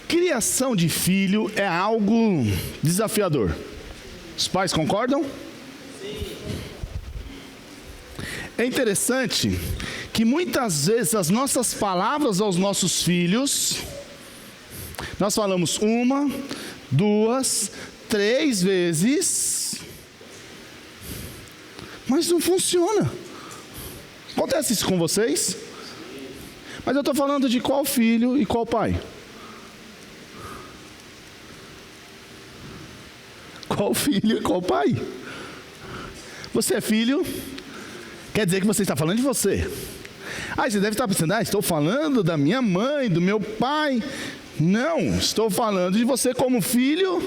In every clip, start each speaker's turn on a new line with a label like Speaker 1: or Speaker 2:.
Speaker 1: Criação de filho é algo desafiador. Os pais concordam? Sim. É interessante que muitas vezes as nossas palavras aos nossos filhos, nós falamos 1, 2, 3 vezes, mas não funciona. Acontece isso com vocês? Mas eu estou falando de qual filho e qual pai? Qual filho e qual pai? Você é filho? Quer dizer que você está falando de você. Você deve estar pensando, estou falando da minha mãe, do meu pai. Não, estou falando de você como filho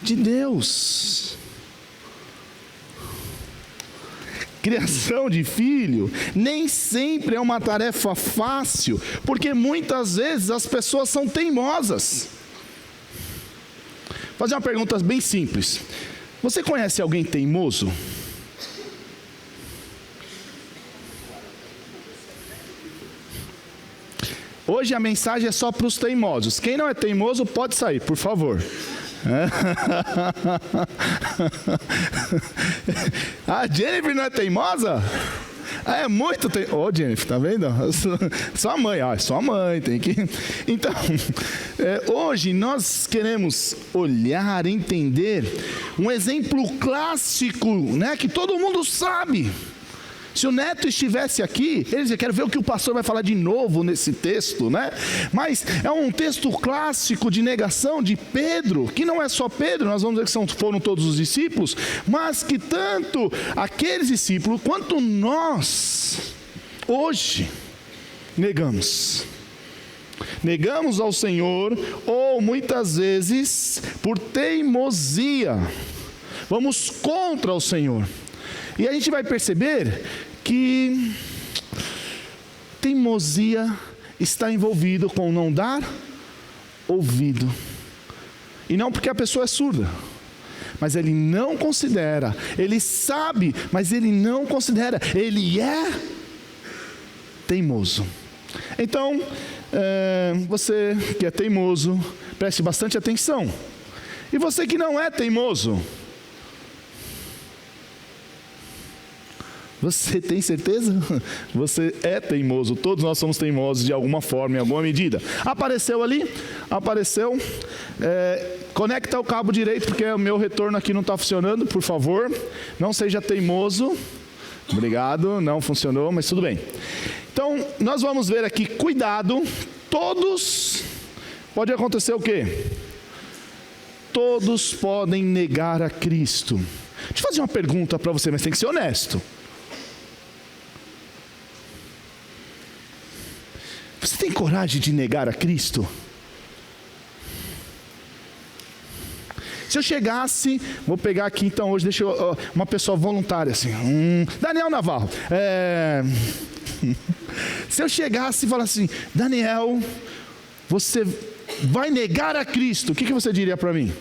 Speaker 1: de Deus. Criação de filho nem sempre é uma tarefa fácil, porque muitas vezes as pessoas são teimosas. Vou fazer uma pergunta bem simples. Você conhece alguém teimoso? Hoje a mensagem é só para os teimosos. Quem não é teimoso pode sair, por favor. A Jennifer não é teimosa? É muito teimosa. Ô, Jennifer, tá vendo? Sua mãe, sua mãe tem que... Então, hoje nós queremos olhar, entender um exemplo clássico, né, que todo mundo sabe. Se o Neto estivesse aqui, ele dizia, quero ver o que o pastor vai falar de novo nesse texto, né? Mas é um texto clássico de negação de Pedro, que não é só Pedro, nós vamos ver que foram todos os discípulos, mas que tanto aqueles discípulos quanto nós, hoje, negamos. Negamos ao Senhor, ou muitas vezes, por teimosia, vamos contra o Senhor. E a gente vai perceber que teimosia está envolvido com não dar ouvido. E não porque a pessoa é surda, mas ele não considera. Ele sabe, mas ele não considera. Ele é teimoso. Então, você que é teimoso, preste bastante atenção. E você que não é teimoso, você tem certeza? Você é teimoso. Todos nós somos teimosos de alguma forma, em alguma medida. Apareceu ali? Apareceu. Conecta o cabo direito, porque o meu retorno aqui não está funcionando, por favor. Não seja teimoso. Obrigado, não funcionou, mas tudo bem. Então, nós vamos ver aqui, cuidado. Todos, pode acontecer o quê? Todos podem negar a Cristo. Deixa eu fazer uma pergunta para você, mas tem que ser honesto. Você tem coragem de negar a Cristo? Se eu chegasse, vou pegar aqui então hoje, deixa eu, uma pessoa voluntária assim, Daniel Navarro. Se eu chegasse e falasse assim, Daniel, você vai negar a Cristo, o que você diria para mim?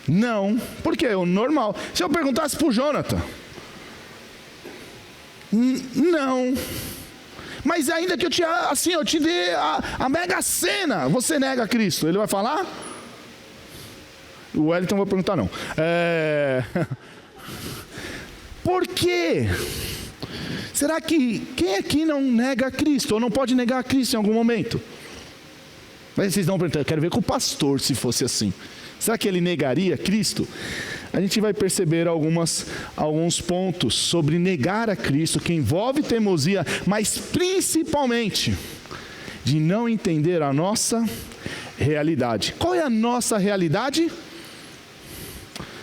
Speaker 1: Não, porque é o normal. Se eu perguntasse para o Jonathan, não, mas ainda que eu te dê a mega cena, você nega a Cristo, ele vai falar? O Wellington vai perguntar não. Por quê? Será que quem aqui não nega a Cristo, ou não pode negar a Cristo em algum momento? Mas vocês não perguntam, eu quero ver com o pastor se fosse assim. Será que ele negaria Cristo? A gente vai perceber alguns pontos sobre negar a Cristo, que envolve teimosia, mas principalmente de não entender a nossa realidade. Qual é a nossa realidade?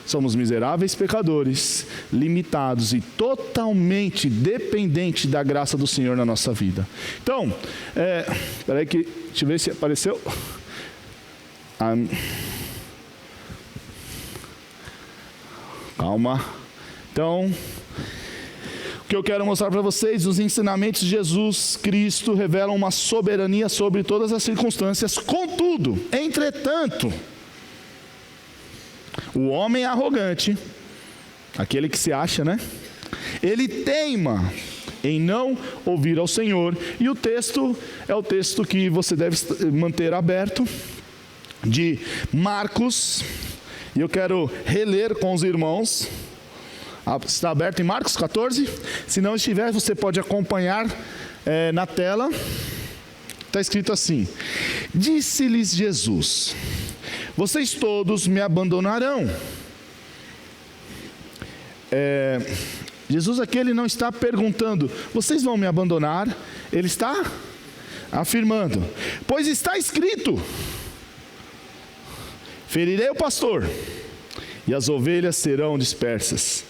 Speaker 1: Somos miseráveis pecadores, limitados e totalmente dependentes da graça do Senhor na nossa vida. Então, espera aí deixa eu ver se apareceu. Calma. Então, o que eu quero mostrar para vocês, os ensinamentos de Jesus Cristo revelam uma soberania sobre todas as circunstâncias. Contudo, entretanto, o homem arrogante, aquele que se acha, né? Ele teima em não ouvir ao Senhor. E o texto é o texto que você deve manter aberto, de Marcos, e eu quero reler com os irmãos. Está aberto em Marcos 14? Se não estiver, você pode acompanhar na tela. Está escrito assim: disse-lhes Jesus: vocês todos me abandonarão. Jesus aqui, ele não está perguntando: vocês vão me abandonar? Ele está afirmando: pois está escrito, ferirei o pastor, e as ovelhas serão dispersas.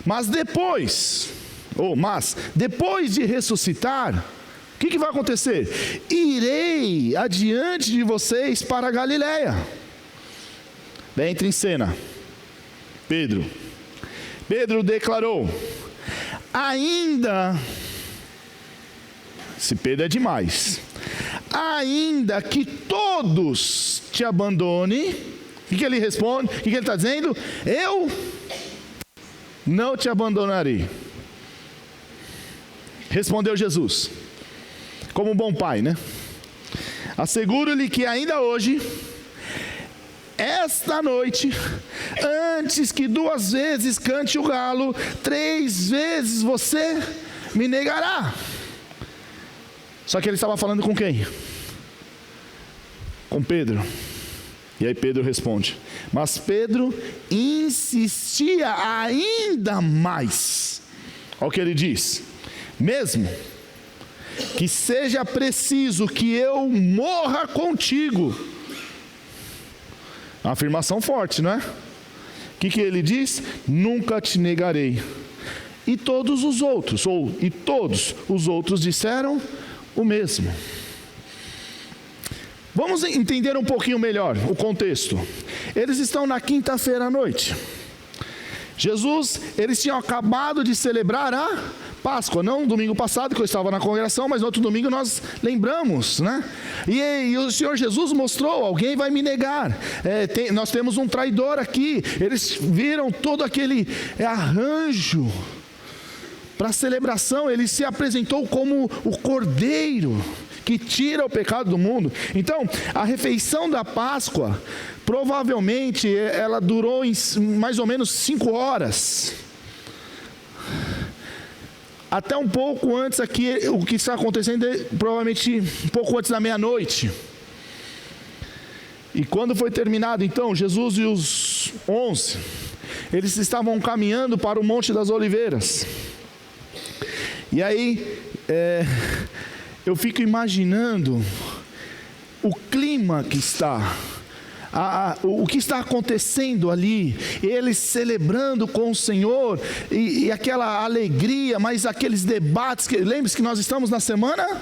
Speaker 1: Mas depois de ressuscitar, o que vai acontecer? Irei adiante de vocês para a Galileia. Daí entra em cena Pedro. Pedro declarou: ainda, se Pedro é demais, ainda que todos te abandonem. O que ele responde? O que ele está dizendo? Eu não te abandonarei. Respondeu Jesus, como um bom pai, né? Asseguro-lhe que ainda hoje, esta noite, antes que 2 vezes cante o galo, 3 vezes você me negará. Só que ele estava falando com quem? Com Pedro. E aí Pedro responde. Mas Pedro insistia ainda mais. Olha o que ele diz: mesmo que seja preciso que eu morra contigo. Uma afirmação forte, não é? O que ele diz? Nunca te negarei. E todos os outros disseram o mesmo. Vamos entender um pouquinho melhor o contexto. Eles estão na quinta-feira à noite. Eles tinham acabado de celebrar a Páscoa, não domingo passado que eu estava na congregação, mas no outro domingo nós lembramos, né? E o Senhor Jesus mostrou: alguém vai me negar, nós temos um traidor aqui. Eles viram todo aquele arranjo para a celebração. Ele se apresentou como o Cordeiro que tira o pecado do mundo. Então, a refeição da Páscoa, provavelmente, ela durou mais ou menos 5 horas. Até um pouco antes aqui, o que está acontecendo é provavelmente um pouco antes da meia-noite. E quando foi terminado, então, Jesus e os 11, eles estavam caminhando para o Monte das Oliveiras. E aí, eu fico imaginando o clima que está, o que está acontecendo ali, eles celebrando com o Senhor, e aquela alegria, mas aqueles debates, lembre-se que nós estamos na semana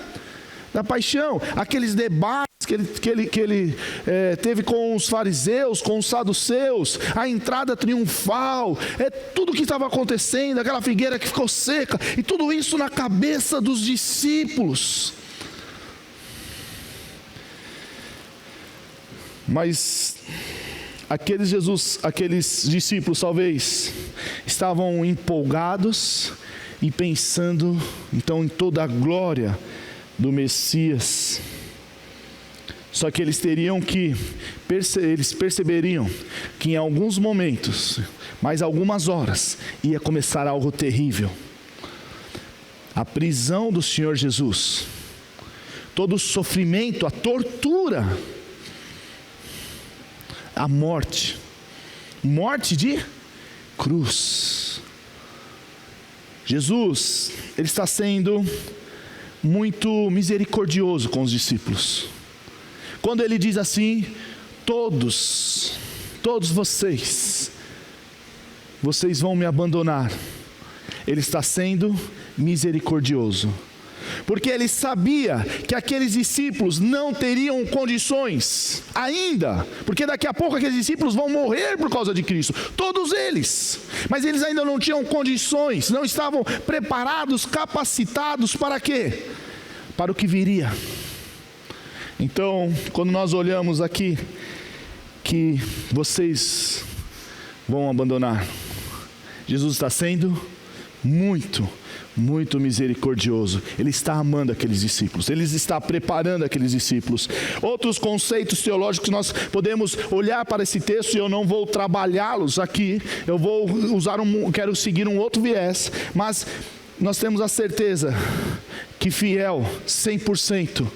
Speaker 1: da paixão, aqueles debates que ele teve com os fariseus, com os saduceus, a entrada triunfal, tudo que estava acontecendo, aquela figueira que ficou seca, e tudo isso na cabeça dos discípulos. Mas aqueles discípulos talvez estavam empolgados e pensando então em toda a glória do Messias. Só que eles perceberiam que em alguns momentos, mais algumas horas, ia começar algo terrível. A prisão do Senhor Jesus, todo o sofrimento, a tortura, a morte de cruz. Jesus, ele está sendo muito misericordioso com os discípulos. Quando ele diz assim: todos vocês vão me abandonar, ele está sendo misericordioso, porque ele sabia que aqueles discípulos não teriam condições ainda, porque daqui a pouco aqueles discípulos vão morrer por causa de Cristo, todos eles, mas eles ainda não tinham condições, não estavam preparados, capacitados para quê? Para o que viria. Então, quando nós olhamos aqui, que vocês vão abandonar, Jesus está sendo muito, muito misericordioso. Ele está amando aqueles discípulos, Ele está preparando aqueles discípulos. Outros conceitos teológicos nós podemos olhar para esse texto, e eu não vou trabalhá-los aqui, eu vou quero seguir um outro viés, mas nós temos a certeza que fiel 100%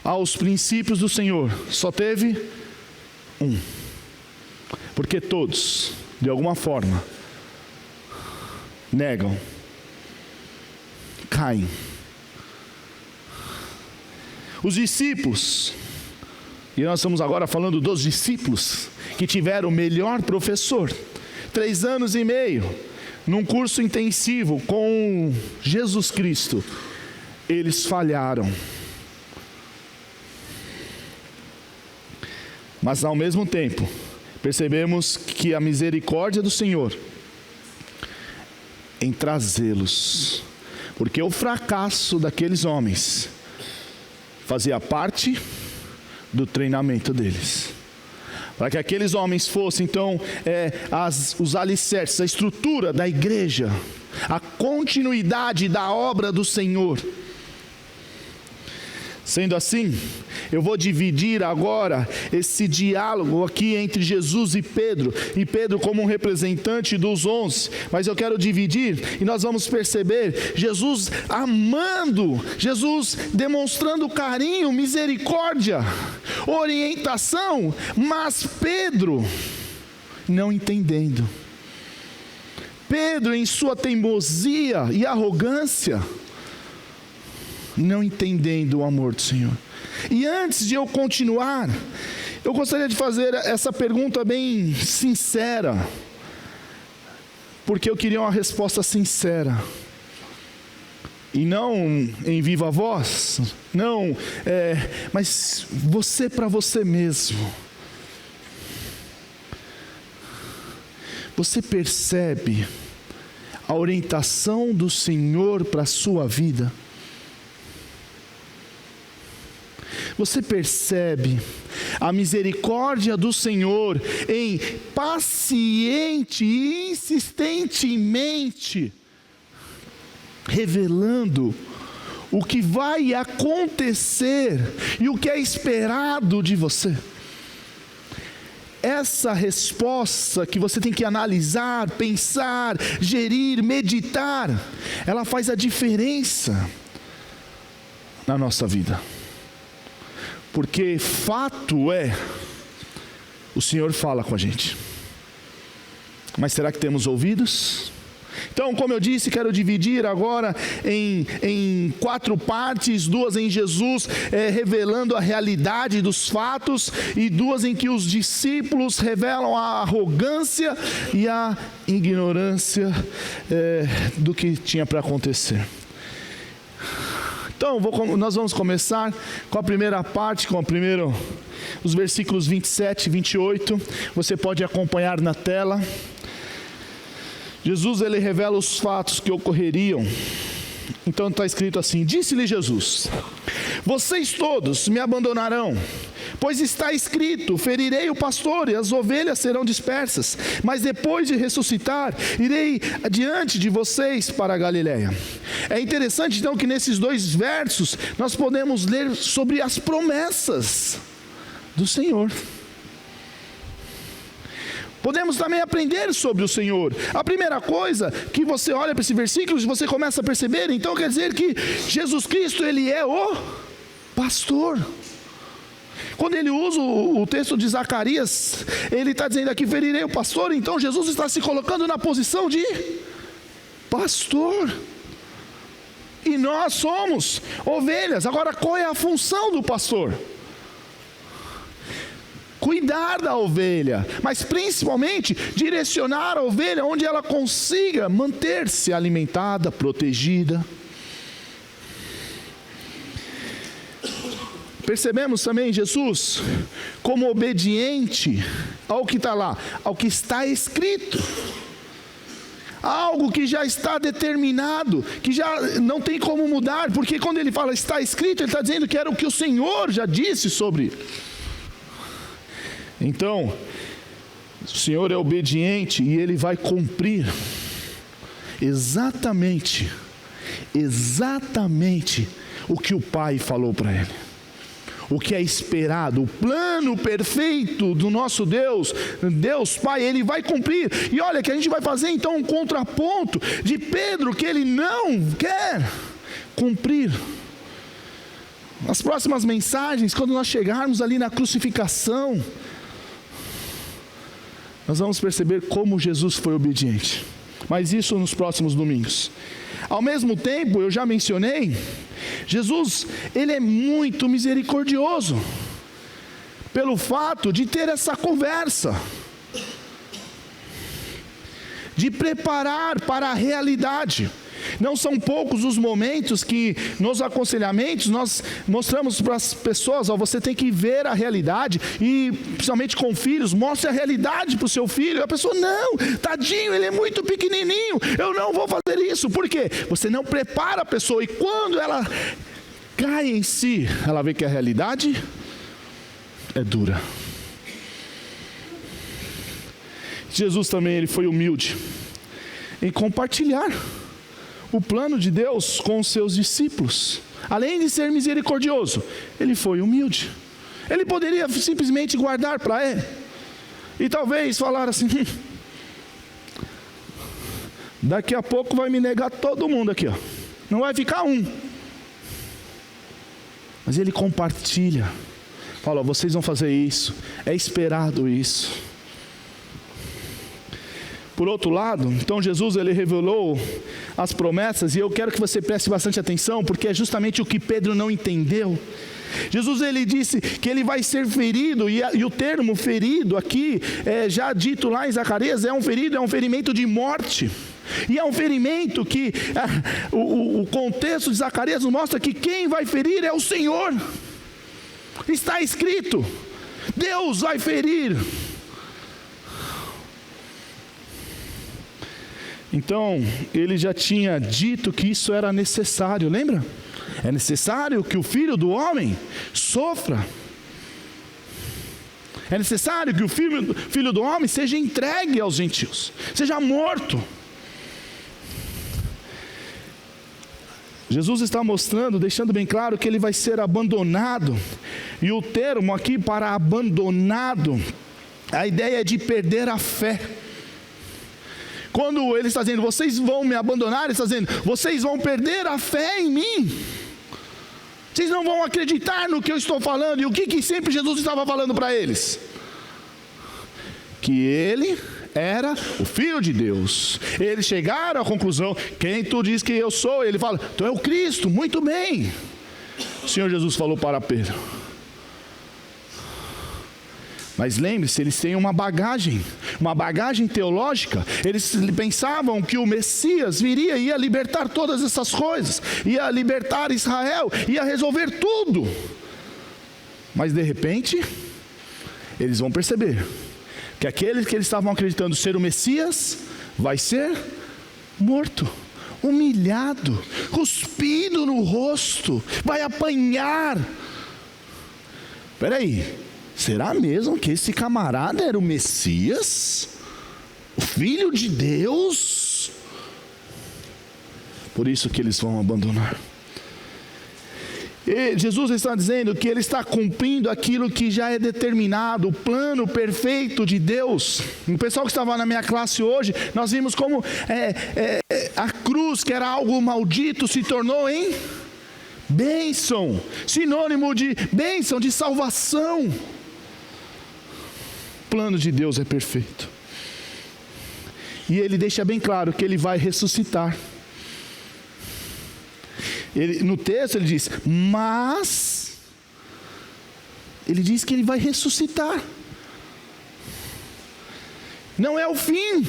Speaker 1: aos princípios do Senhor só teve um, porque todos, de alguma forma, negam, caem. Os discípulos, e nós estamos agora falando dos discípulos que tiveram o melhor professor, 3 anos e meio, num curso intensivo com Jesus Cristo, eles falharam. Mas ao mesmo tempo, percebemos que a misericórdia do Senhor em trazê-los, porque o fracasso daqueles homens fazia parte do treinamento deles, para que aqueles homens fossem então os alicerces, a estrutura da igreja, a continuidade da obra do Senhor. Sendo assim, eu vou dividir agora esse diálogo aqui entre Jesus e Pedro como um representante dos 11, mas eu quero dividir, e nós vamos perceber Jesus amando, Jesus demonstrando carinho, misericórdia, orientação, mas Pedro não entendendo. Pedro, em sua teimosia e arrogância, não entendendo o amor do Senhor. E antes de eu continuar, eu gostaria de fazer essa pergunta bem sincera, porque eu queria uma resposta sincera, e não em viva voz, não, mas você para você mesmo. Você percebe a orientação do Senhor para a sua vida? Você percebe a misericórdia do Senhor em paciente e insistentemente revelando o que vai acontecer e o que é esperado de você? Essa resposta que você tem que analisar, pensar, gerir, meditar, ela faz a diferença na nossa vida. Porque fato é, o Senhor fala com a gente, mas será que temos ouvidos? Então, como eu disse, quero dividir agora em 4 partes, 2 em Jesus revelando a realidade dos fatos, e 2 em que os discípulos revelam a arrogância e a ignorância do que tinha para acontecer. Então, nós vamos começar com a primeira parte, os versículos 27 e 28. Você pode acompanhar na tela. Jesus, ele revela os fatos que ocorreriam. Então está escrito assim: disse-lhe Jesus: vocês todos me abandonarão, pois está escrito, ferirei o pastor e as ovelhas serão dispersas, mas depois de ressuscitar, irei adiante de vocês para a Galileia. É interessante então que nesses 2 versos, nós podemos ler sobre as promessas do Senhor. Podemos também aprender sobre o Senhor. A primeira coisa que você olha para esse versículo e você começa a perceber, então quer dizer que Jesus Cristo, ele é o pastor. Quando ele usa o texto de Zacarias, ele está dizendo aqui, ferirei o pastor. Então Jesus está se colocando na posição de pastor. E nós somos ovelhas. Agora, qual é a função do pastor? Cuidar da ovelha, mas principalmente direcionar a ovelha onde ela consiga manter-se alimentada, protegida. Percebemos também Jesus como obediente ao que está lá, ao que está escrito. Algo que já está determinado, que já não tem como mudar, porque quando ele fala está escrito, ele está dizendo que era o que o Senhor já disse sobre. Então, o Senhor é obediente e Ele vai cumprir exatamente exatamente o que o Pai falou para ele. O que é esperado, o plano perfeito do nosso Deus, Deus Pai, Ele vai cumprir. E olha que a gente vai fazer então um contraponto de Pedro, que ele não quer cumprir. Nas próximas mensagens, quando nós chegarmos ali na crucificação, nós vamos perceber como Jesus foi obediente. Mas isso nos próximos domingos. Ao mesmo tempo, eu já mencionei, Jesus, Ele é muito misericordioso, pelo fato de ter essa conversa, de preparar para a realidade. Não são poucos os momentos que nos aconselhamentos nós mostramos para as pessoas, você tem que ver a realidade, e principalmente com filhos, mostre a realidade para o seu filho. E a pessoa, não, tadinho, ele é muito pequenininho, eu não vou fazer isso. Por quê? Você não prepara a pessoa, e quando ela cai em si, ela vê que a realidade é dura. Jesus também, Ele foi humilde em compartilhar o plano de Deus com os seus discípulos. Além de ser misericordioso, Ele foi humilde. Ele poderia simplesmente guardar para Ele, e talvez falar assim, daqui a pouco vai me negar todo mundo aqui, ó. Não vai ficar um. Mas Ele compartilha, fala, vocês vão fazer isso, é esperado isso. Por outro lado, então Jesus, Ele revelou as promessas, e eu quero que você preste bastante atenção, porque é justamente o que Pedro não entendeu. Jesus, Ele disse que Ele vai ser ferido, e o termo ferido aqui, já dito lá em Zacarias, é um ferimento de morte. E é um ferimento que o contexto de Zacarias nos mostra que quem vai ferir é o Senhor. Está escrito, Deus vai ferir. Então, Ele já tinha dito que isso era necessário, lembra? É necessário que o Filho do Homem sofra. É necessário que o Filho do Homem seja entregue aos gentios, seja morto. Jesus está mostrando, deixando bem claro que Ele vai ser abandonado. E o termo aqui para abandonado, a ideia é de perder a fé. Quando Ele está dizendo, vocês vão me abandonar, Ele está dizendo, vocês vão perder a fé em mim. Vocês não vão acreditar no que eu estou falando. E o que sempre Jesus estava falando para eles? Que Ele era o Filho de Deus. Eles chegaram à conclusão, quem tu diz que eu sou? Ele fala, tu é o Cristo, muito bem. O Senhor Jesus falou para Pedro. Mas lembre-se, eles têm uma bagagem teológica. Eles pensavam que o Messias viria e ia libertar todas essas coisas, ia libertar Israel, ia resolver tudo. Mas de repente, eles vão perceber que aquele que eles estavam acreditando ser o Messias, vai ser morto, humilhado, cuspido no rosto, vai apanhar. Espera aí, será mesmo que esse camarada era o Messias? O Filho de Deus? Por isso que eles vão abandonar. E Jesus está dizendo que Ele está cumprindo aquilo que já é determinado, o plano perfeito de Deus. O pessoal que estava na minha classe hoje, nós vimos como a cruz, que era algo maldito, se tornou em bênção, sinônimo de bênção, de salvação. O plano de Deus é perfeito. E Ele deixa bem claro que Ele vai ressuscitar. No texto ele diz, mas Ele diz que Ele vai ressuscitar. Não é o fim.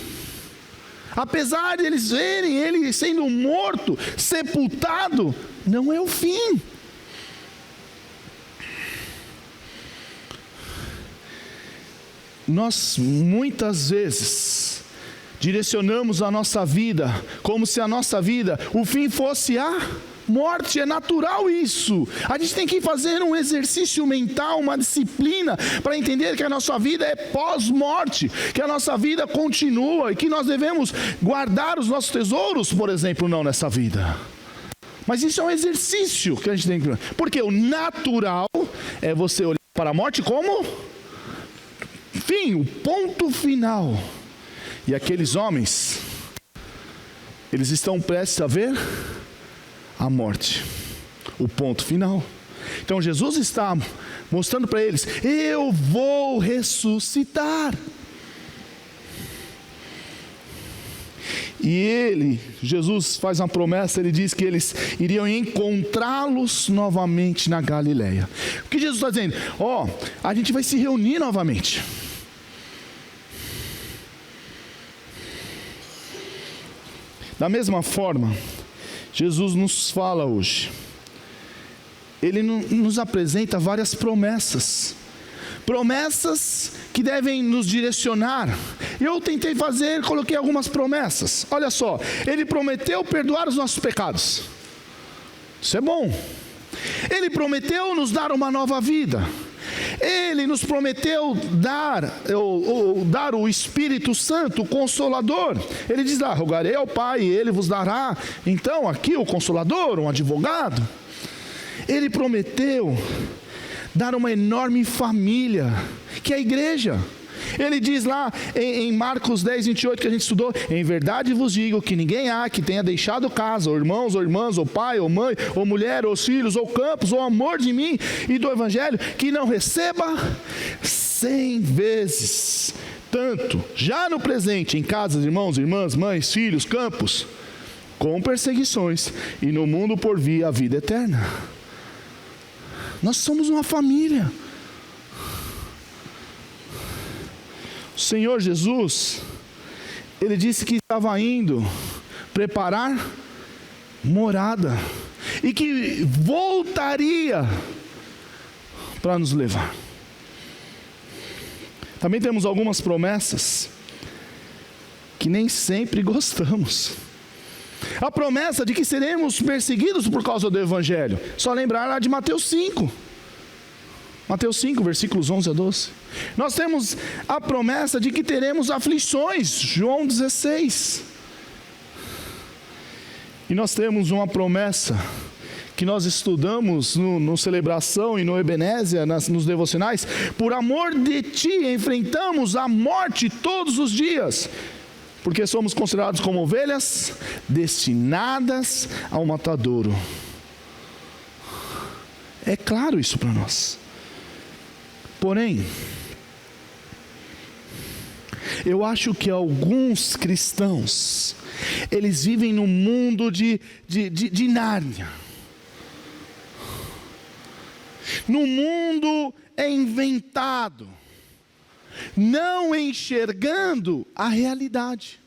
Speaker 1: Apesar de eles verem Ele sendo morto, sepultado, não é o fim. Nós muitas vezes direcionamos a nossa vida como se a nossa vida, o fim fosse a morte. É natural isso. A gente tem que fazer um exercício mental, uma disciplina, para entender que a nossa vida é pós-morte, que a nossa vida continua e que nós devemos guardar os nossos tesouros, por exemplo, não nessa vida, Mas isso é um exercício que a gente tem que... Porque o natural é você olhar para a morte como fim, o ponto final. E aqueles homens, eles estão prestes a ver a morte, o ponto final. Então Jesus está mostrando para eles: eu vou ressuscitar. E Jesus faz uma promessa, ele diz que eles iriam encontrá-los novamente na Galileia. O que Jesus está dizendo? A gente vai se reunir novamente. Da mesma forma, Jesus nos fala hoje. Ele nos apresenta várias promessas. Promessas que devem nos direcionar. Eu coloquei algumas promessas. Olha só, Ele prometeu perdoar os nossos pecados. Isso é bom. Ele prometeu nos dar uma nova vida. Ele nos prometeu dar o Espírito Santo, o Consolador. Ele diz lá: rogarei ao Pai e Ele vos dará, então, aqui o Consolador, um advogado. Ele prometeu dar uma enorme família, que é a igreja. Ele diz lá em Marcos 10, 28, que a gente estudou: em verdade vos digo que ninguém há que tenha deixado casa, ou irmãos, ou irmãs, ou pai, ou mãe, ou mulher, ou filhos, ou campos, ou amor de mim e do Evangelho, que não receba 100 vezes tanto, já no presente, em casas, irmãos, irmãs, mães, filhos, campos, com perseguições, e no mundo por vir a vida eterna. Nós somos uma família. O Senhor Jesus, Ele disse que estava indo preparar morada, e que voltaria para nos levar. Também temos algumas promessas que nem sempre gostamos. A promessa de que seremos perseguidos por causa do Evangelho. Só lembrar lá de Mateus 5. Mateus 5, versículos 11 a 12. Nós temos a promessa de que teremos aflições. João 16. E nós temos uma promessa que nós estudamos no Celebração e no Ebenezer, nos devocionais: por amor de ti enfrentamos a morte todos os dias, porque somos considerados como ovelhas destinadas ao matadouro. É claro isso para nós. Porém, eu acho que alguns cristãos, eles vivem num mundo de Nárnia. No mundo é inventado, não enxergando a realidade.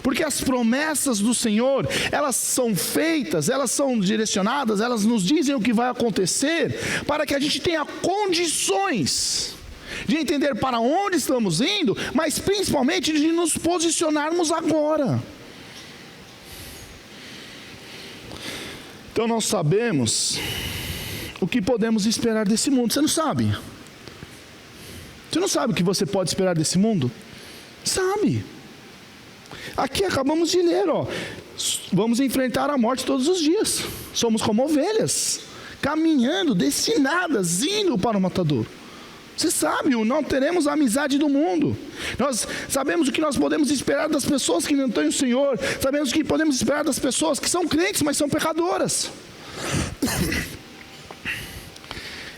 Speaker 1: Porque as promessas do Senhor, elas são feitas, elas são direcionadas, elas nos dizem o que vai acontecer, para que a gente tenha condições de entender para onde estamos indo, mas principalmente de nos posicionarmos agora. Então nós sabemos o que podemos esperar desse mundo. Você não sabe? Você não sabe o que você pode esperar desse mundo? Sabe? Aqui acabamos de ler, vamos enfrentar a morte todos os dias. Somos como ovelhas, caminhando, destinadas, indo para o matadouro. Você sabe, não teremos a amizade do mundo. Nós sabemos o que nós podemos esperar das pessoas que não têm o Senhor. Sabemos o que podemos esperar das pessoas que são crentes, mas são pecadoras.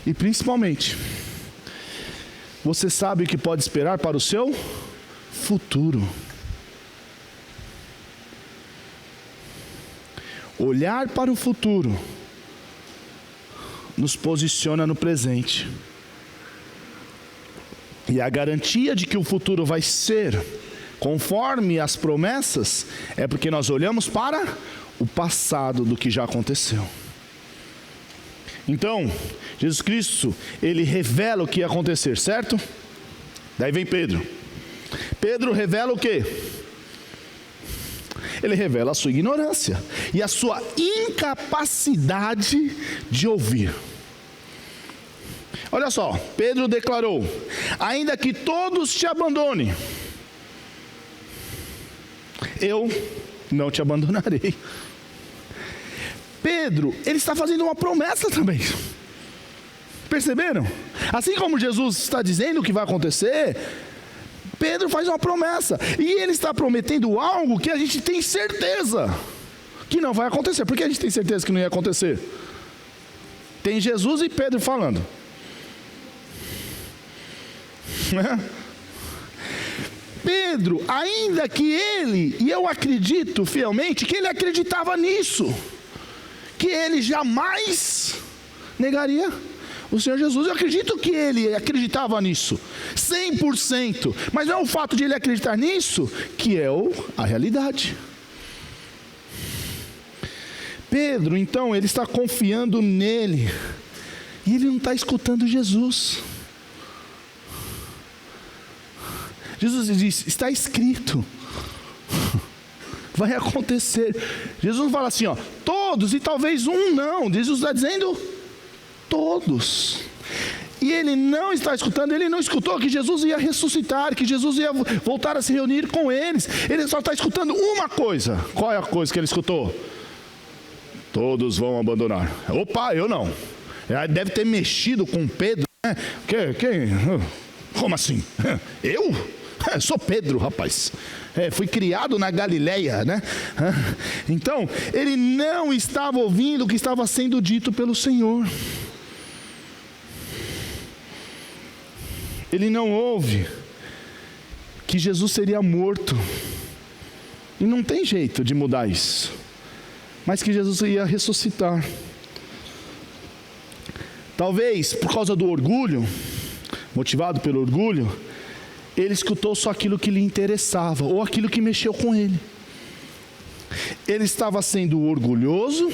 Speaker 1: E principalmente, você sabe o que pode esperar para o seu futuro. Olhar para o futuro nos posiciona no presente. E a garantia de que o futuro vai ser conforme as promessas é porque nós olhamos para o passado do que já aconteceu. Então, Jesus Cristo, Ele revela o que ia acontecer, certo? Daí vem Pedro. Pedro revela o quê? Ele revela a sua ignorância e a sua incapacidade de ouvir. Olha só, Pedro declarou: ainda que todos te abandonem, eu não te abandonarei. Pedro, ele está fazendo uma promessa também. Perceberam? Assim como Jesus está dizendo o que vai acontecer, Pedro faz uma promessa. E ele está prometendo algo que a gente tem certeza que não vai acontecer. Por que a gente tem certeza que não ia acontecer? Tem Jesus e Pedro falando. Pedro, ainda que ele, e eu acredito fielmente, que ele acreditava nisso, que ele jamais negaria o Senhor Jesus. Eu acredito que ele acreditava nisso, 100%, mas não é o fato de ele acreditar nisso que é a realidade. Pedro, então, ele está confiando nele, e ele não está escutando Jesus. Jesus diz, está escrito, vai acontecer. Jesus fala assim, ó, todos e talvez um não. Jesus está dizendo todos. E ele não está escutando, ele não escutou que Jesus ia ressuscitar, que Jesus ia voltar a se reunir com eles. Ele só está escutando uma coisa. Qual é a coisa que ele escutou? Todos vão abandonar. Opa, eu não. Deve ter mexido com Pedro, né? Como assim? Eu? Sou Pedro, rapaz. Fui criado na Galileia, né? Então, ele não estava ouvindo o que estava sendo dito pelo Senhor. Ele não ouve que Jesus seria morto. E não tem jeito de mudar isso. Mas que Jesus ia ressuscitar. Talvez por causa do orgulho, motivado pelo orgulho, ele escutou só aquilo que lhe interessava, ou aquilo que mexeu com ele. Ele estava sendo orgulhoso,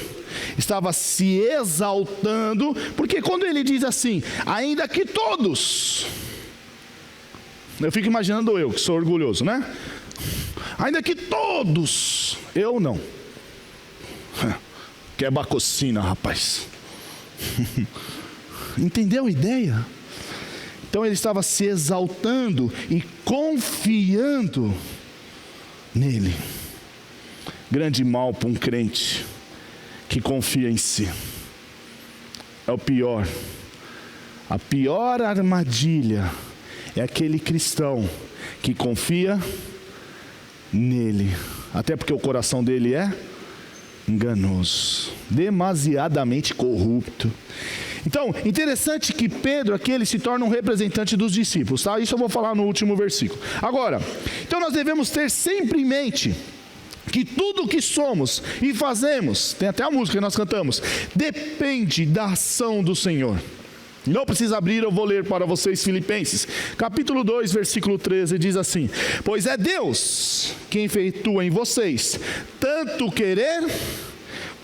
Speaker 1: estava se exaltando, porque quando ele diz assim, ainda que todos, eu fico imaginando eu, que sou orgulhoso, né? Ainda que todos, eu não. Que é bacocina, rapaz. Entendeu a ideia? Então ele estava se exaltando e confiando nele. Grande mal para um crente que confia em si. É o pior. A pior armadilha é aquele cristão que confia nele. Até porque o coração dele é enganoso, demasiadamente corrupto. Então, interessante que Pedro aqui ele se torna um representante dos discípulos, tá? Isso eu vou falar no último versículo. Agora, então nós devemos ter sempre em mente que tudo o que somos e fazemos, tem até a música que nós cantamos, depende da ação do Senhor. Não precisa abrir, eu vou ler para vocês Filipenses, capítulo 2, versículo 13, diz assim: pois é Deus quem efetua em vocês, tanto querer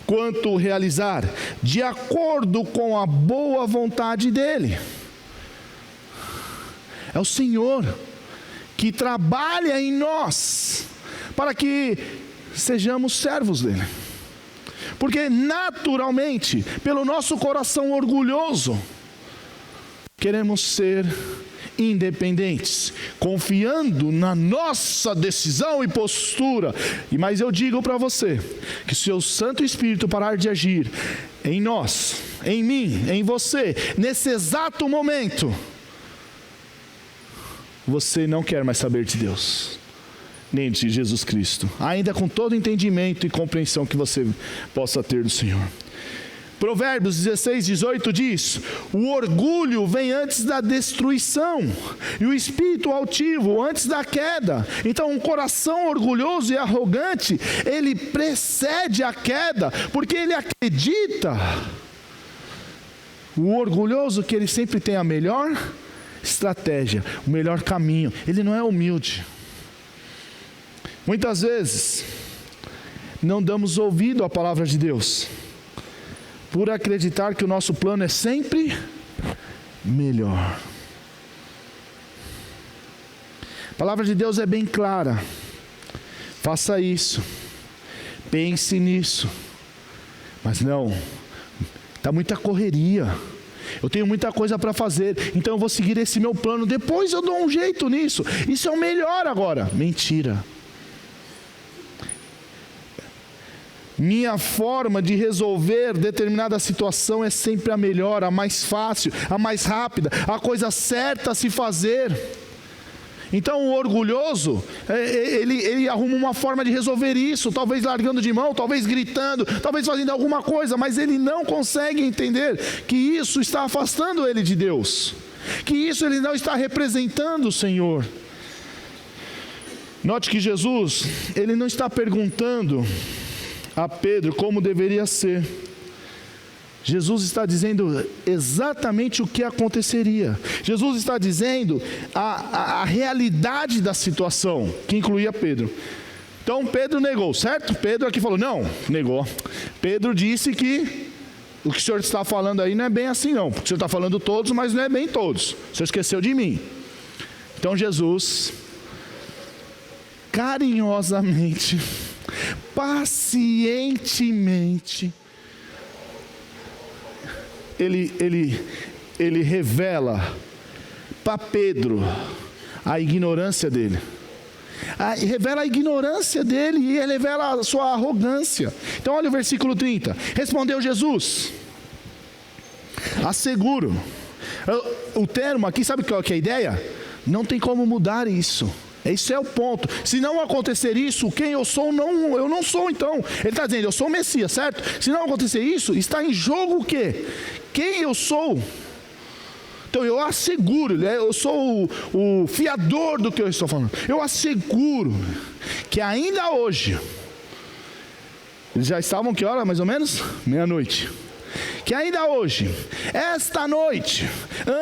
Speaker 1: quanto realizar, de acordo com a boa vontade dEle. É o Senhor que trabalha em nós, para que sejamos servos dEle. Porque naturalmente, pelo nosso coração orgulhoso, queremos ser independentes, confiando na nossa decisão e postura. Mas eu digo para você, que se o Santo Espírito parar de agir em nós, em mim, em você, nesse exato momento, você não quer mais saber de Deus, nem de Jesus Cristo, ainda com todo entendimento e compreensão que você possa ter do Senhor. Provérbios 16, 18 diz: o orgulho vem antes da destruição, e o espírito altivo antes da queda. Então um coração orgulhoso e arrogante, ele precede a queda, porque ele acredita, o orgulhoso, que ele sempre tem a melhor estratégia, o melhor caminho. Ele não é humilde. Muitas vezes não damos ouvido à palavra de Deus, por acreditar que o nosso plano é sempre melhor. A palavra de Deus é bem clara. Faça isso, pense nisso. Mas não, está muita correria, eu tenho muita coisa para fazer, então eu vou seguir esse meu plano, depois eu dou um jeito nisso, isso é o melhor agora. Mentira. Minha forma de resolver determinada situação é sempre a melhor, a mais fácil, a mais rápida, a coisa certa a se fazer. Então o orgulhoso, ele arruma uma forma de resolver isso, talvez largando de mão, talvez gritando, talvez fazendo alguma coisa, mas ele não consegue entender que isso está afastando ele de Deus, que isso ele não está representando o Senhor. Note que Jesus, ele não está perguntando a Pedro como deveria ser. Jesus está dizendo exatamente o que aconteceria. Jesus está dizendo a realidade da situação, que incluía Pedro. Então Pedro negou, certo? Pedro aqui falou, não, negou. Pedro disse que o que o senhor está falando aí não é bem assim não. Porque o senhor está falando todos, mas não é bem todos. O senhor esqueceu de mim. Então Jesus, carinhosamente, pacientemente, ele revela para Pedro a ignorância dele. Revela a ignorância dele e ele revela a sua arrogância. Então olha o versículo 30. Respondeu Jesus: asseguro. O termo aqui, sabe qual que é a ideia? Não tem como mudar isso. Esse é o ponto. Se não acontecer isso, quem eu sou, eu não sou então. Ele está dizendo, eu sou o Messias, certo? Se não acontecer isso, está em jogo o quê? Quem eu sou? Então eu asseguro, eu sou o fiador do que eu estou falando. Eu asseguro que ainda hoje, eles já estavam que hora mais ou menos? Meia-noite. Que ainda hoje, esta noite,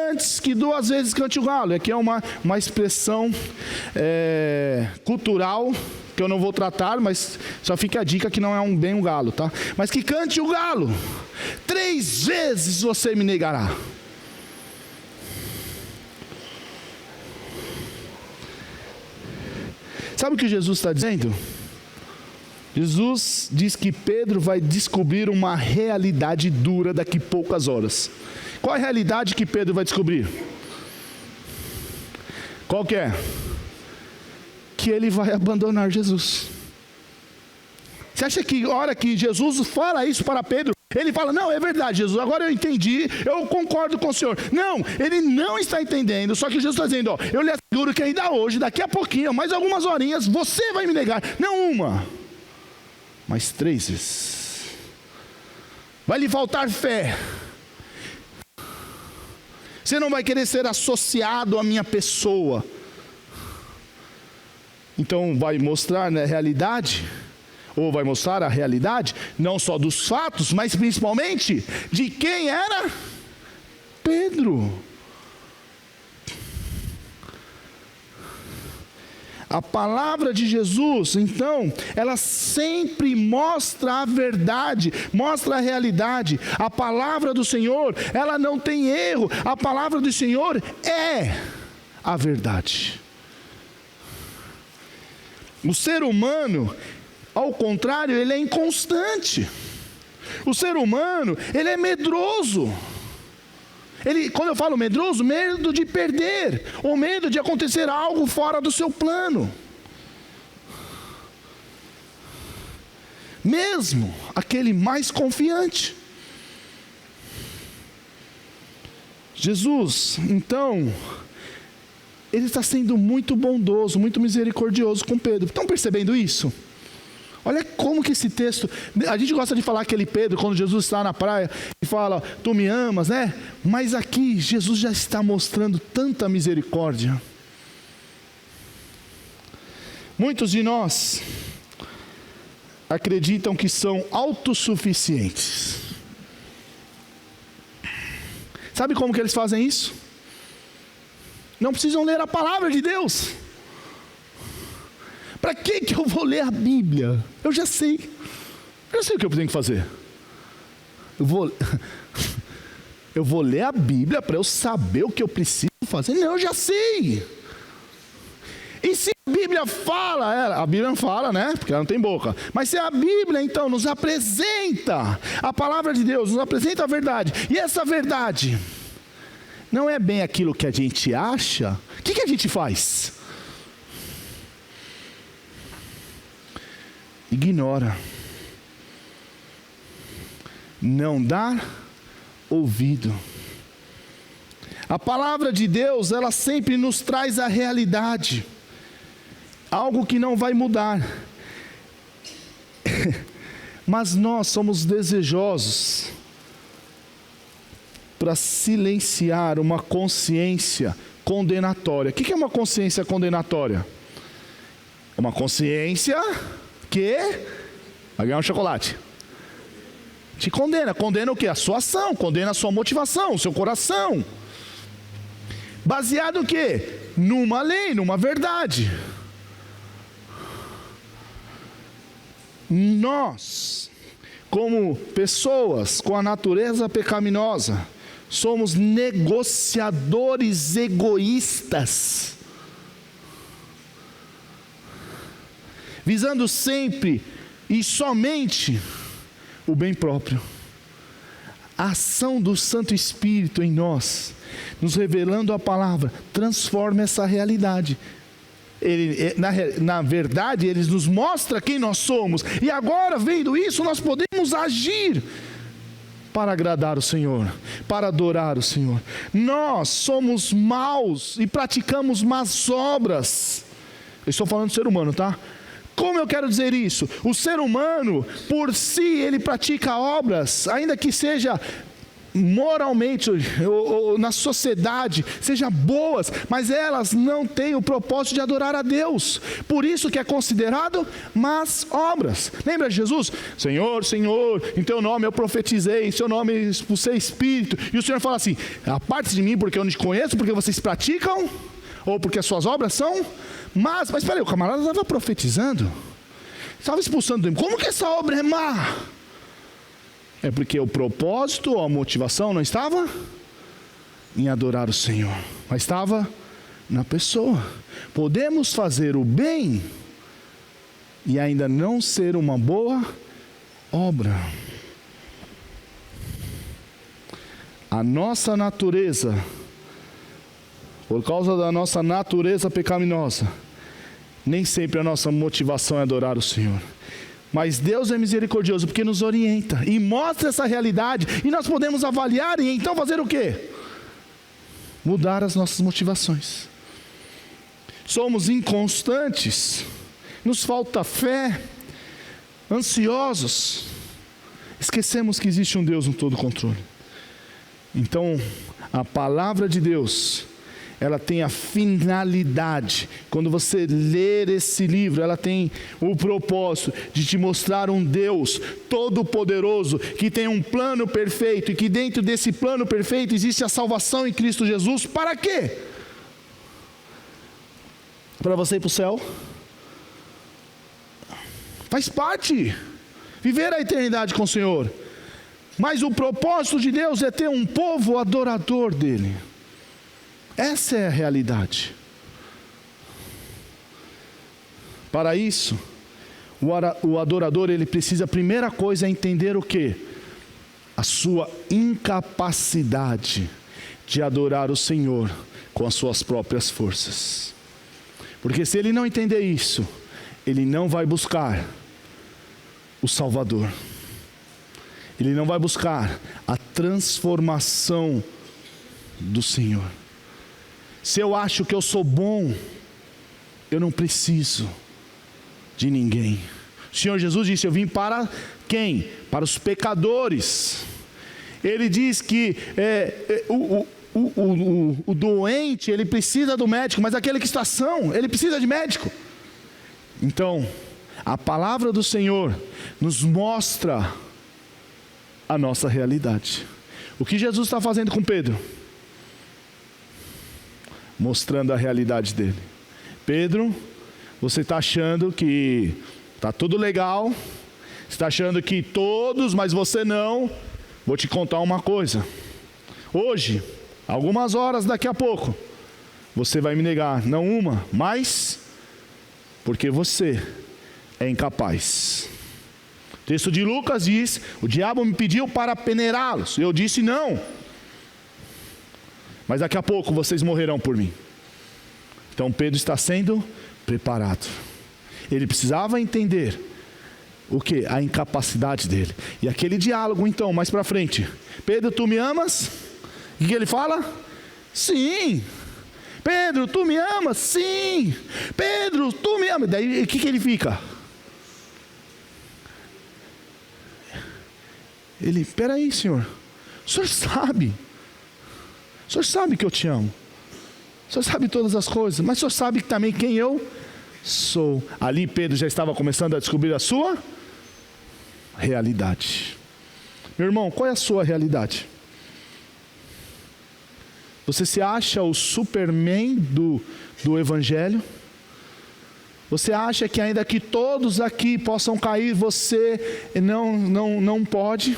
Speaker 1: antes que 2 vezes cante o galo, aqui é uma expressão cultural, que eu não vou tratar, mas só fica a dica que não é bem um galo, tá? Mas que cante o galo, 3 vezes você me negará. Sabe o que Jesus está dizendo? Jesus diz que Pedro vai descobrir uma realidade dura daqui a poucas horas. Qual é a realidade que Pedro vai descobrir? Qual que é? Que ele vai abandonar Jesus. Você acha que a hora que Jesus fala isso para Pedro, ele fala, não, é verdade Jesus, agora eu entendi, eu concordo com o Senhor. Não, ele não está entendendo, só que Jesus está dizendo, eu lhe asseguro que ainda hoje, daqui a pouquinho, mais algumas horinhas, você vai me negar, não uma, mas 3 vezes. Vai lhe faltar fé. Você não vai querer ser associado à minha pessoa. Então vai mostrar na realidade, ou vai mostrar a realidade, não só dos fatos, mas principalmente de quem era Pedro. A palavra de Jesus, então, ela sempre mostra a verdade, mostra a realidade. A palavra do Senhor, ela não tem erro. A palavra do Senhor é a verdade. O ser humano, ao contrário, ele é inconstante. O ser humano, ele é medroso. Quando eu falo medroso, medo de perder, ou medo de acontecer algo fora do seu plano. Mesmo aquele mais confiante. Jesus, então, ele está sendo muito bondoso, muito misericordioso com Pedro. Estão percebendo isso? Olha como que esse texto, a gente gosta de falar aquele Pedro, quando Jesus está na praia, e fala, tu me amas, né? Mas aqui, Jesus já está mostrando tanta misericórdia. Muitos de nós acreditam que são autossuficientes. Sabe como que eles fazem isso? Não precisam ler a palavra de Deus. Para que eu vou ler a Bíblia? Eu já sei o que eu tenho que fazer. Eu vou ler a Bíblia para eu saber o que eu preciso fazer? Não, eu já sei. E se a Bíblia fala, a Bíblia não fala, né? Porque ela não tem boca. Mas se a Bíblia, então, nos apresenta a palavra de Deus, nos apresenta a verdade, e essa verdade não é bem aquilo que a gente acha, o que a gente faz? Ignora. não dar ouvido. A palavra de Deus, ela sempre nos traz a realidade, algo que não vai mudar. Mas nós somos desejosos para silenciar uma consciência condenatória. O que é uma consciência condenatória? Uma consciência que vai ganhar um chocolate. Te condena. Condena o quê? A sua ação, condena a sua motivação, o seu coração. Baseado o quê? Numa lei, numa verdade. Nós, como pessoas com a natureza pecaminosa, somos negociadores egoístas, visando sempre e somente o bem próprio. A ação do Santo Espírito em nós, nos revelando a palavra, transforma essa realidade. Na verdade, Ele nos mostra quem nós somos. E agora, vendo isso, nós podemos agir para agradar o Senhor, para adorar o Senhor. Nós somos maus e praticamos más obras. Eu estou falando do ser humano, tá? Como eu quero dizer isso? O ser humano, por si, ele pratica obras, ainda que seja moralmente, ou na sociedade, sejam boas, mas elas não têm o propósito de adorar a Deus. Por isso que é considerado más obras. Lembra de Jesus? Senhor, Senhor, em teu nome eu profetizei, em seu nome eu expulsei espírito. E o Senhor fala assim: aparte de mim porque eu não te conheço, porque vocês praticam, ou porque as suas obras são más. Mas espera aí, o camarada estava profetizando, estava expulsando o demônio. Como que essa obra é má? É porque o propósito ou a motivação não estava em adorar o Senhor, mas estava na pessoa. Podemos fazer o bem e ainda não ser uma boa obra. A nossa natureza, por causa da nossa natureza pecaminosa, nem sempre a nossa motivação é adorar o Senhor. Mas Deus é misericordioso porque nos orienta e mostra essa realidade, e nós podemos avaliar e então fazer o quê? Mudar as nossas motivações. Somos inconstantes, nos falta fé, ansiosos, esquecemos que existe um Deus no todo controle. Então, a palavra de Deus, ela tem a finalidade, quando você ler esse livro, ela tem o propósito de te mostrar um Deus todo-poderoso, que tem um plano perfeito, e que dentro desse plano perfeito existe a salvação em Cristo Jesus. Para quê? Para você ir para o céu. Faz parte, viver a eternidade com o Senhor. Mas o propósito de Deus é ter um povo adorador dele. Essa é a realidade. Para isso, o adorador, ele precisa, a primeira coisa é entender o quê? A sua incapacidade de adorar o Senhor com as suas próprias forças. Porque se ele não entender isso, ele não vai buscar o Salvador. Ele não vai buscar a transformação do Senhor. Se eu acho que eu sou bom, eu não preciso de ninguém. O Senhor Jesus disse: eu vim para quem? Para os pecadores. Ele diz que o doente, ele precisa do médico, mas aquele que está são, ele precisa de médico. Então, a palavra do Senhor nos mostra a nossa realidade. O que Jesus está fazendo com Pedro? Mostrando a realidade dele. Pedro, você está achando que está tudo legal, está achando que todos, mas você não. Vou te contar uma coisa. Hoje, algumas horas daqui a pouco, você vai me negar, não uma, mas porque você é incapaz. O texto de Lucas diz: o diabo me pediu para peneirá-los, eu disse não. Mas daqui a pouco vocês morrerão por mim. Então Pedro está sendo preparado. Ele precisava entender o quê? A incapacidade dele. E aquele diálogo então, mais para frente. Pedro, tu me amas? O que ele fala? Sim. Pedro, tu me amas? Sim. Pedro, tu me amas? Daí o que ele fica? Ele, peraí, Senhor, o Senhor sabe que eu te amo, o Senhor sabe todas as coisas, mas o Senhor sabe também quem eu sou. Ali Pedro já estava começando a descobrir a sua realidade. Meu irmão, qual é a sua realidade? Você se acha o Superman do Evangelho? Você acha que ainda que todos aqui possam cair, você não pode?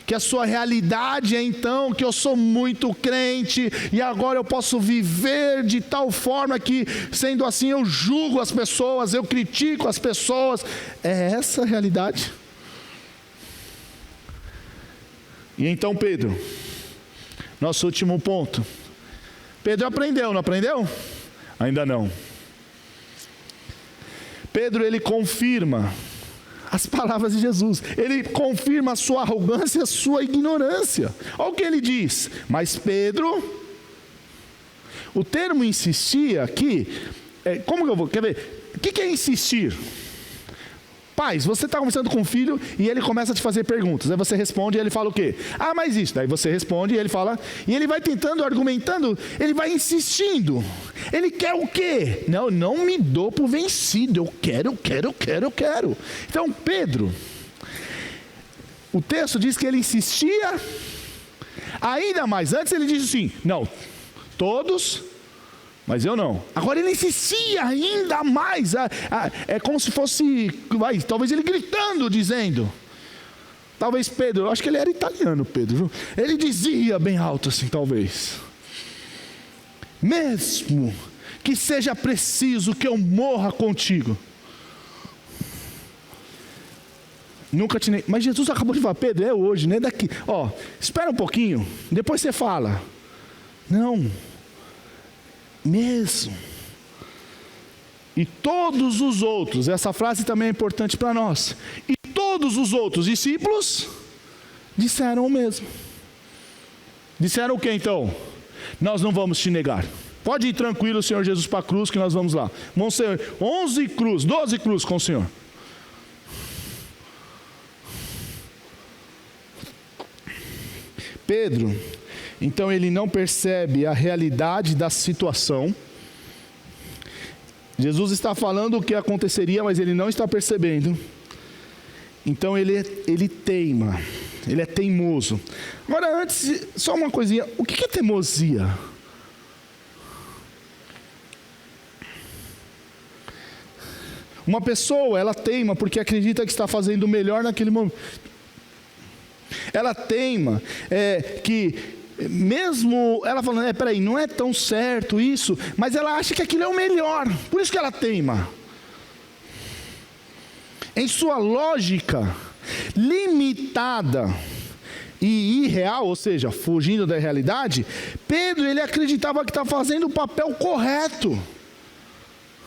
Speaker 1: Que a sua realidade é então que eu sou muito crente e agora eu posso viver de tal forma que, sendo assim, eu julgo as pessoas, eu critico as pessoas. É essa a realidade? E então Pedro, nosso último ponto. Pedro aprendeu, não aprendeu? Ainda não. Pedro, ele confirma as palavras de Jesus. Ele confirma a sua arrogância, a sua ignorância. Olha o que ele diz. Mas Pedro, o termo insistia aqui, como que eu vou, quer ver? O que é insistir? Pais, você está conversando com o filho e ele começa a te fazer perguntas. Aí você responde e ele fala o quê? Ah, mas isso. Daí você responde e ele fala. E ele vai tentando, argumentando, ele vai insistindo. Ele quer o quê? Não me dou por vencido. Eu quero. Então Pedro, o texto diz que ele insistia ainda mais. Antes ele disse assim, não, todos, mas eu não. Agora ele insistia ainda mais. É como se fosse, talvez ele gritando, dizendo. Talvez Pedro, eu acho que ele era italiano, Pedro, viu? Ele dizia bem alto assim, talvez. Mesmo que seja preciso que eu morra contigo. Nunca te... Mas Jesus acabou de falar, Pedro, é hoje, não é daqui. Espera um pouquinho, depois você fala. Não. Mesmo. E todos os outros, essa frase também é importante para nós. E todos os outros discípulos disseram o mesmo. Disseram o que então? Nós não vamos te negar. Pode ir tranquilo, Senhor Jesus, para a cruz que nós vamos lá. Vão ser 12 cruz com o Senhor. Pedro, então ele não percebe a realidade da situação. Jesus está falando o que aconteceria, mas ele não está percebendo. Então ele teima, ele é teimoso. Agora antes, só uma coisinha, o que é teimosia? Uma pessoa, ela teima porque acredita que está fazendo o melhor naquele momento. Ela teima que mesmo ela falando, peraí, não é tão certo isso, mas ela acha que aquilo é o melhor, por isso que ela teima. Em sua lógica limitada e irreal, ou seja, fugindo da realidade, Pedro, ele acreditava que estava fazendo o papel correto,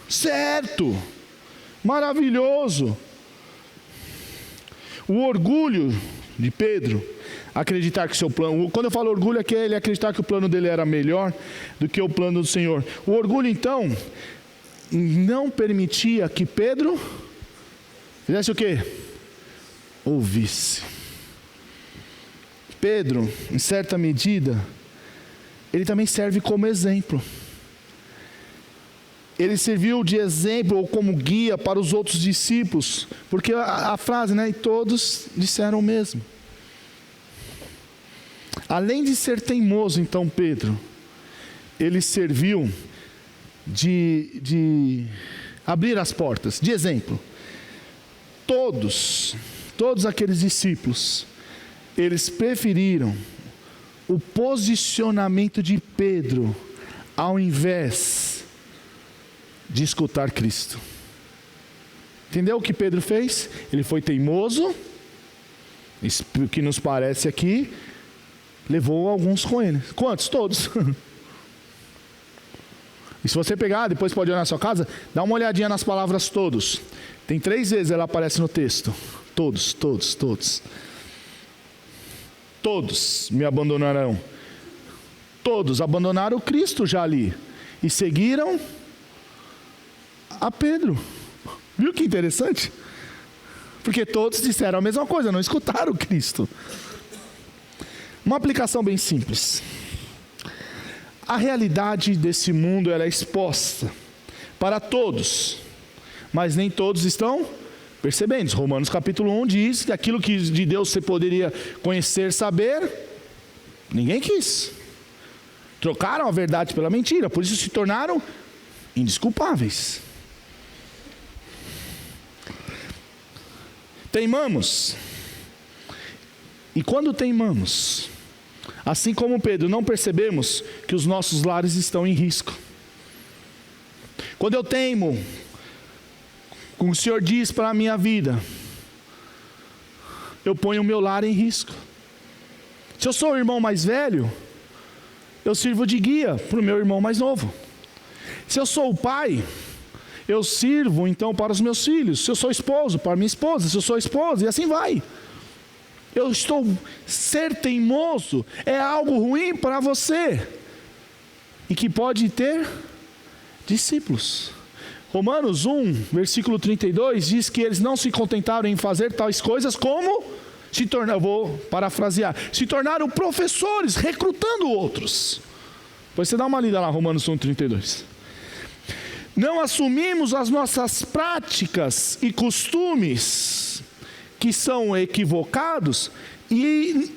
Speaker 1: certo, maravilhoso. O orgulho de Pedro, acreditar que seu plano, quando eu falo orgulho é que ele acreditar que o plano dele era melhor do que o plano do Senhor. O orgulho então não permitia que Pedro fizesse o quê? Ouvisse. Pedro, em certa medida, ele também serve como exemplo. Ele serviu de exemplo ou como guia para os outros discípulos, porque a frase, e todos disseram o mesmo. Além de ser teimoso, então Pedro, ele serviu de abrir as portas, de exemplo. Todos aqueles discípulos, eles preferiram o posicionamento de Pedro, ao invés de escutar Cristo. Entendeu o que Pedro fez? Ele foi teimoso, o que nos parece aqui, levou alguns com ele. Quantos? Todos. E se você pegar, depois pode olhar na sua casa, dá uma olhadinha nas palavras todos. Tem 3 vezes ela aparece no texto. Todos, todos, todos. Todos me abandonarão. Todos abandonaram Cristo já ali. E seguiram a Pedro. Viu que interessante? Porque todos disseram a mesma coisa, não escutaram Cristo. Uma aplicação bem simples. A realidade desse mundo ela é exposta para todos, mas nem todos estão percebendo. Romanos capítulo 1 diz que aquilo que de Deus você poderia conhecer, saber, ninguém quis. Trocaram a verdade pela mentira, por isso se tornaram indesculpáveis. Teimamos. E quando teimamos, assim como Pedro, não percebemos que os nossos lares estão em risco. Quando eu teimo com o que o Senhor diz para a minha vida, eu ponho o meu lar em risco. Se eu sou o irmão mais velho, eu sirvo de guia para o meu irmão mais novo. Se eu sou o pai, eu sirvo então para os meus filhos. Se eu sou esposo, para minha esposa. Se eu sou esposa, e assim vai. Ser teimoso é algo ruim para você e que pode ter discípulos. Romanos 1, versículo 32 diz que eles não se contentaram em fazer tais coisas como se tornaram, eu vou parafrasear, se tornaram professores, recrutando outros. Depois você dá uma lida lá, Romanos 1, 32. Não assumimos as nossas práticas e costumes que são equivocados e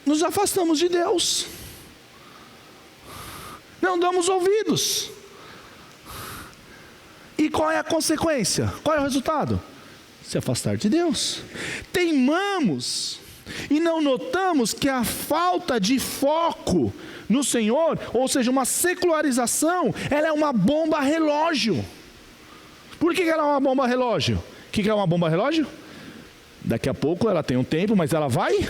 Speaker 1: nos afastamos de Deus. Não damos ouvidos. E qual é a consequência? Qual é o resultado? Se afastar de Deus. Teimamos e não notamos que a falta de foco no Senhor, ou seja, uma secularização, ela é uma bomba relógio. Por que ela é uma bomba relógio? O que é uma bomba relógio? Daqui a pouco ela tem um tempo, mas ela vai.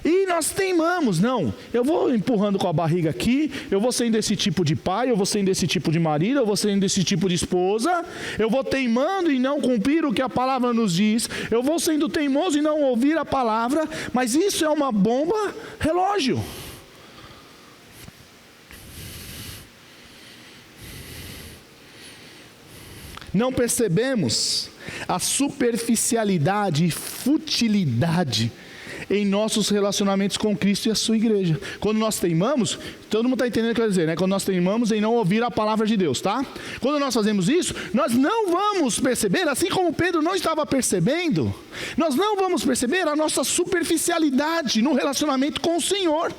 Speaker 1: E nós teimamos, não, eu vou empurrando com a barriga aqui, eu vou sendo esse tipo de pai, eu vou sendo esse tipo de marido, eu vou sendo esse tipo de esposa, eu vou teimando em não cumprir o que a palavra nos diz, eu vou sendo teimoso em não ouvir a palavra, mas isso é uma bomba relógio. Não percebemos a superficialidade e futilidade em nossos relacionamentos com Cristo e a sua igreja. Quando nós teimamos, todo mundo está entendendo o que eu quero dizer, né? Quando nós teimamos em não ouvir a palavra de Deus, tá? Quando nós fazemos isso, nós não vamos perceber, assim como Pedro não estava percebendo, nós não vamos perceber a nossa superficialidade no relacionamento com o Senhor.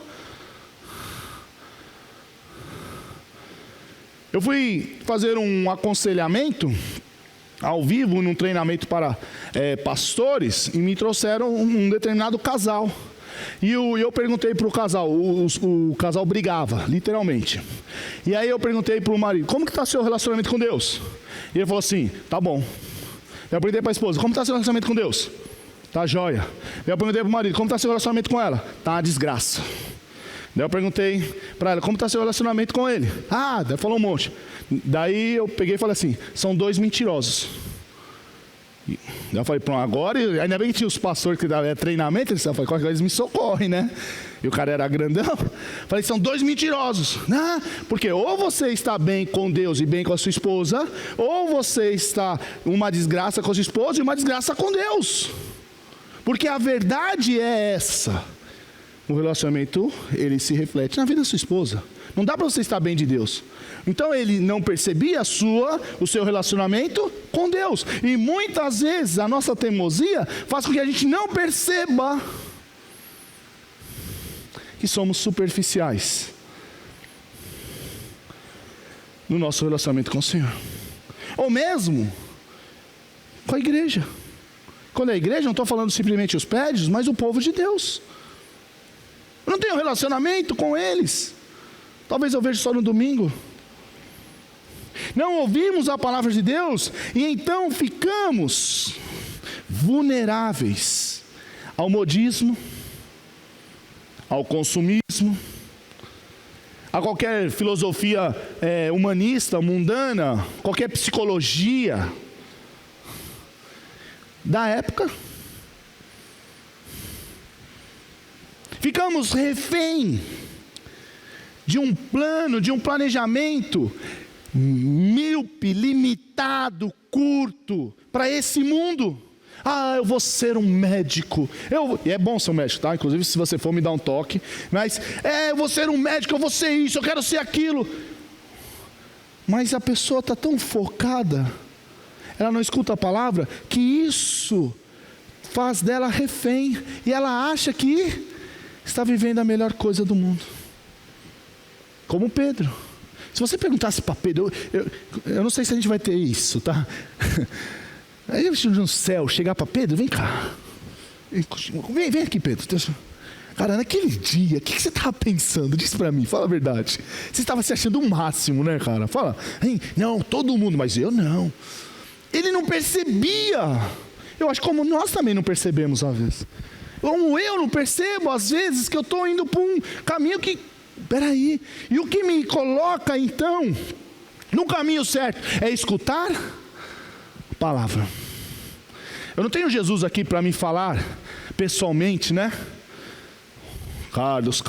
Speaker 1: Eu fui fazer um aconselhamento ao vivo, num treinamento para pastores, e me trouxeram um determinado casal. E eu perguntei para o casal, o casal brigava, literalmente. E aí eu perguntei para o marido, como que está seu relacionamento com Deus? E ele falou assim, tá bom. Eu perguntei para a esposa, como está seu relacionamento com Deus? Tá jóia. Eu perguntei para o marido, como está seu relacionamento com ela? Tá uma desgraça. Daí eu perguntei para ela, como está seu relacionamento com ele? Daí falou um monte. Daí eu peguei e falei assim, são 2 mentirosos. Daí eu falei, pronto, agora, ainda bem que tinha os pastores que davam treinamento, eles falaram, eles me socorrem, né? E o cara era grandão. Falei, são 2 mentirosos. Porque ou você está bem com Deus e bem com a sua esposa, ou você está uma desgraça com a sua esposa e uma desgraça com Deus. Porque a verdade é essa. O relacionamento, ele se reflete na vida da sua esposa. Não dá para você estar bem de Deus. Então ele não percebia o seu relacionamento com Deus. E muitas vezes a nossa teimosia faz com que a gente não perceba que somos superficiais no nosso relacionamento com o Senhor. Ou mesmo com a igreja. Quando é a igreja, não estou falando simplesmente os prédios, mas o povo de Deus. Eu não tenho relacionamento com eles. Talvez eu veja só no domingo. Não ouvimos a palavra de Deus e então ficamos vulneráveis ao modismo, ao consumismo, a qualquer filosofia humanista, mundana, qualquer psicologia. da época. Ficamos refém de um plano, de um planejamento míope, limitado, curto, para esse mundo. Eu vou ser um médico. E é bom ser um médico, tá? Inclusive, se você for, me dar um toque. Mas, eu vou ser um médico, eu vou ser isso, eu quero ser aquilo. Mas a pessoa está tão focada, ela não escuta a palavra, que isso faz dela refém. E ela acha que está vivendo a melhor coisa do mundo. Como Pedro. Se você perguntasse para Pedro, eu não sei se a gente vai ter isso, tá? Aí eu no céu, chegar para Pedro, vem cá. Vem aqui, Pedro. Cara, naquele dia, o que você estava pensando? Diz para mim, fala a verdade. Você estava se achando o máximo, né, cara? Fala, não, todo mundo, mas eu não. Ele não percebia. Eu acho como nós também não percebemos às vezes. Como eu não percebo às vezes que eu estou indo para um caminho que... Peraí, e o que me coloca então no caminho certo é escutar a palavra. Eu não tenho Jesus aqui para me falar pessoalmente, né? Carlos,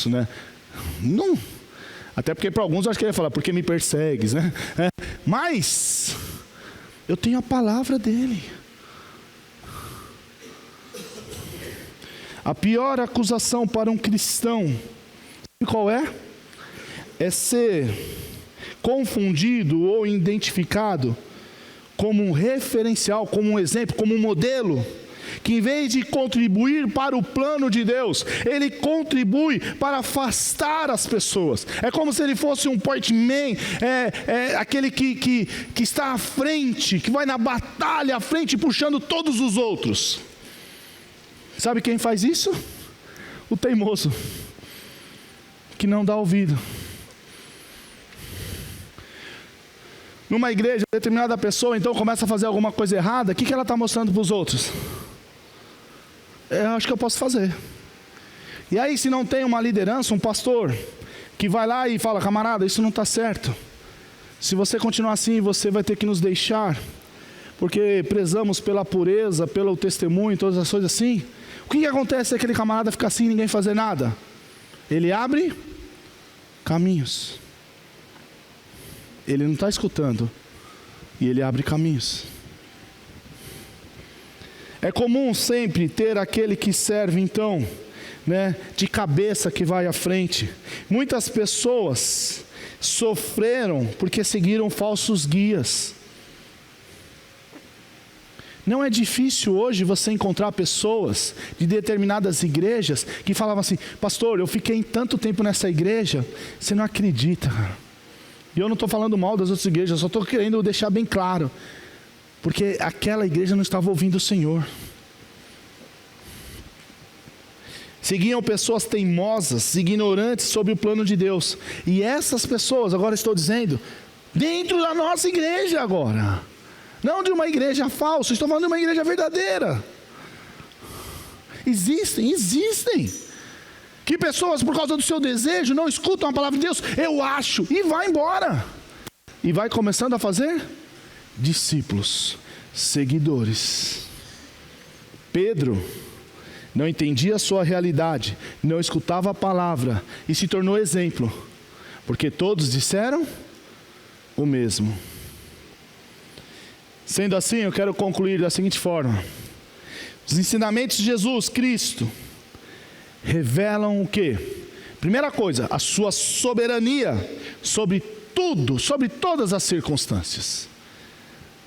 Speaker 1: né? Não. Até porque para alguns eu acho que ele ia falar, porque me persegues, né? Mas eu tenho a palavra dele. A pior acusação para um cristão, qual é? É ser confundido ou identificado como um referencial, como um exemplo, como um modelo, que em vez de contribuir para o plano de Deus, ele contribui para afastar as pessoas. É como se ele fosse um point man, aquele que está à frente, que vai na batalha à frente, puxando todos os outros. Sabe quem faz isso? O teimoso, que não dá ouvido. Numa igreja, determinada pessoa então começa a fazer alguma coisa errada, o que ela está mostrando para os outros? Eu acho que eu posso fazer. E aí, se não tem uma liderança, um pastor, que vai lá e fala, camarada, isso não está certo. Se você continuar assim, você vai ter que nos deixar, porque prezamos pela pureza, pelo testemunho, todas as coisas assim. O que acontece se aquele camarada ficar assim e ninguém fazer nada? Ele abre caminhos. Ele não está escutando. E ele abre caminhos. É comum sempre ter aquele que serve então, né, de cabeça que vai à frente. Muitas pessoas sofreram porque seguiram falsos guias. Não é difícil hoje você encontrar pessoas de determinadas igrejas que falavam assim, pastor, eu fiquei tanto tempo nessa igreja, você não acredita, cara. E eu não estou falando mal das outras igrejas, eu só estou querendo deixar bem claro, porque aquela igreja não estava ouvindo o Senhor. Seguiam pessoas teimosas, ignorantes sobre o plano de Deus. E essas pessoas, agora estou dizendo, dentro da nossa igreja agora. Não de uma igreja falsa, estou falando de uma igreja verdadeira. Existem. Que pessoas, por causa do seu desejo, não escutam a palavra de Deus, eu acho, e vai embora. E vai começando a fazer discípulos, seguidores. Pedro não entendia a sua realidade, não escutava a palavra, e se tornou exemplo, porque todos disseram o mesmo. Sendo assim, eu quero concluir da seguinte forma. Os ensinamentos de Jesus Cristo revelam o quê? Primeira coisa, a sua soberania sobre tudo, sobre todas as circunstâncias.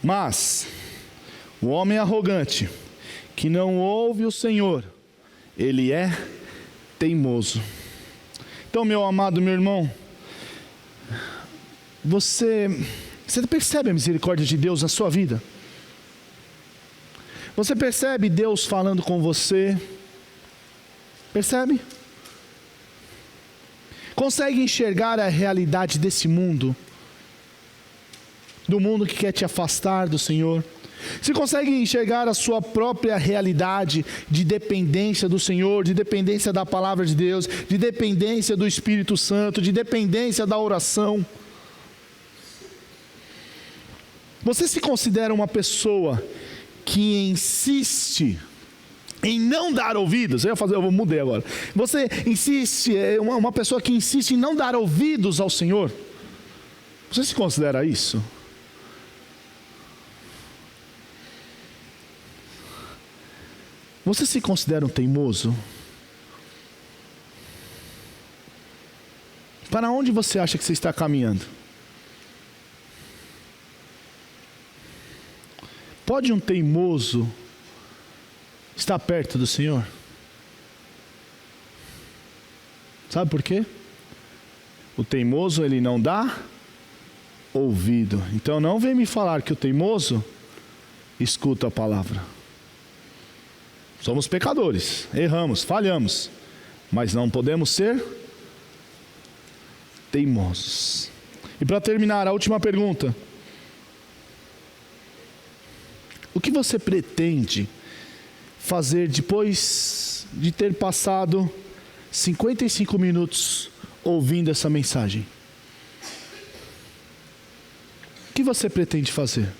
Speaker 1: Mas o homem arrogante, que não ouve o Senhor, ele é teimoso. Então, meu amado, meu irmão, você percebe a misericórdia de Deus na sua vida? Você percebe Deus falando com você? Percebe? Consegue enxergar a realidade desse mundo? Do mundo que quer te afastar do Senhor? Você consegue enxergar a sua própria realidade de dependência do Senhor, de dependência da palavra de Deus, de dependência do Espírito Santo, de dependência da oração? Você se considera uma pessoa que insiste em não dar ouvidos, eu mudei agora. Você insiste, é uma pessoa que insiste em não dar ouvidos ao Senhor. Você se considera isso? Você se considera um teimoso? Para onde você acha que você está caminhando? Pode um teimoso estar perto do Senhor? Sabe por quê? O teimoso, ele não dá ouvido. Então não vem me falar que o teimoso escuta a palavra. Somos pecadores, erramos, falhamos, mas não podemos ser teimosos. E para terminar, a última pergunta: o que você pretende fazer depois de ter passado 55 minutos ouvindo essa mensagem? O que você pretende fazer?